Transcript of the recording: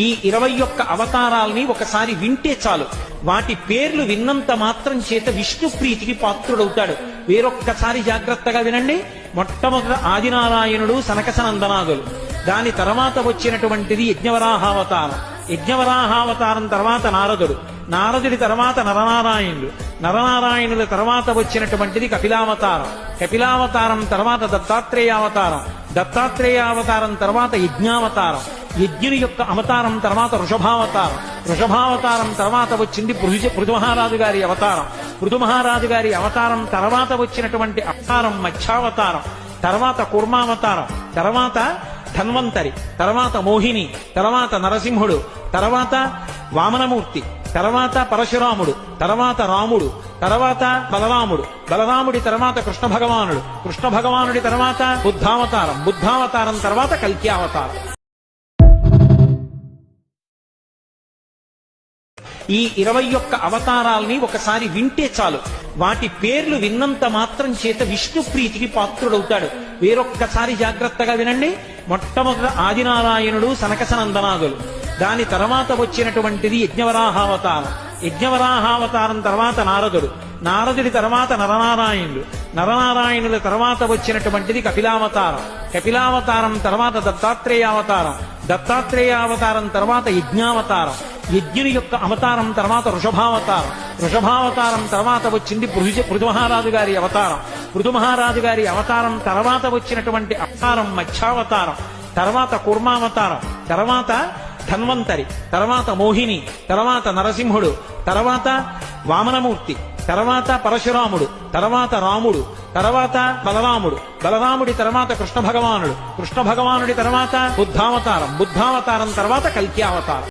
ఈ 21 అవతారాల్ని ఒకసారి వింటే చాలు, వాటి పేర్లు విన్నంత మాత్రం చేత విష్ణు ప్రీతికి పాత్రుడవుతాడు. వేరొక్కసారి జాగ్రత్తగా వినండి. మొట్టమొదట ఆదినారాయణుడు సనకసనందనాదులు, దాని తర్వాత వచ్చినటువంటిది యజ్ఞవరాహావతారం, యజ్ఞవరాహావతారం తర్వాత నారదుడు, నారదుడి తర్వాత నరనారాయణుడు, నరనారాయణుల తర్వాత వచ్చినటువంటిది కపిలావతారం, కపిలావతారం తర్వాత దత్తాత్రేయావతారం, దత్తాత్రేయావతారం తర్వాత యజ్ఞావతారం, యజ్ఞుని యొక్క అవతారం తర్వాత వృషభావతారం, వృషభావతారం తర్వాత వచ్చింది పృథుమహారాజు గారి అవతారం, పృథుమహారాజు గారి అవతారం తర్వాత వచ్చినటువంటి అవతారం మత్స్యావతారం, తర్వాత కూర్మావతారం, తర్వాత ధన్వంతరి, తర్వాత మోహిని, తర్వాత నరసింహుడు, తర్వాత వామనమూర్తి, తర్వాత పరశురాముడు, తర్వాత రాముడు, తర్వాత బలరాముడు, బలరాముడి తర్వాత కృష్ణ భగవానుడు, కృష్ణ భగవానుడి తర్వాత బుద్ధావతారం, బుద్ధావతారం తర్వాత కల్క్యావతారం. ఈ 21 అవతారాల్ని ఒకసారి వింటే చాలు, వాటి పేర్లు విన్నంత మాత్రం చేత విష్ణు ప్రీతికి పాత్రుడవుతాడు. వేరొక్కసారి జాగ్రత్తగా వినండి. మొట్టమొదట ఆదినారాయణుడు సనకసనందనాదులు, దాని తర్వాత వచ్చినటువంటిది యజ్ఞవరాహావతారం, యజ్ఞవరాహావతారం తర్వాత నారదుడు, నారదుడి తర్వాత నరనారాయణుడు, నరనారాయణుల తర్వాత వచ్చినటువంటిది కపిలావతారం, కపిలావతారం తర్వాత దత్తాత్రేయావతారం, దత్తాత్రేయావతారం తర్వాత యజ్ఞావతారం, యజ్ఞుని యొక్క అవతారం తర్వాత వృషభావతారం, వృషభావతారం తర్వాత వచ్చింది పృథుమహారాజు గారి అవతారం, పృథుమహారాజు గారి అవతారం తర్వాత వచ్చినటువంటి అవతారం మత్స్యావతారం, తర్వాత కూర్మావతారం, తర్వాత ధన్వంతరి, తర్వాత మోహిని, తర్వాత నరసింహుడు, తర్వాత వామనమూర్తి, తర్వాత పరశురాముడు, తర్వాత రాముడు, తర్వాత బలరాముడు, బలరాముడి తర్వాత కృష్ణ భగవానుడు, కృష్ణ భగవానుడి తర్వాత బుద్ధావతారం, బుద్ధావతారం తర్వాత కల్క్యావతారం.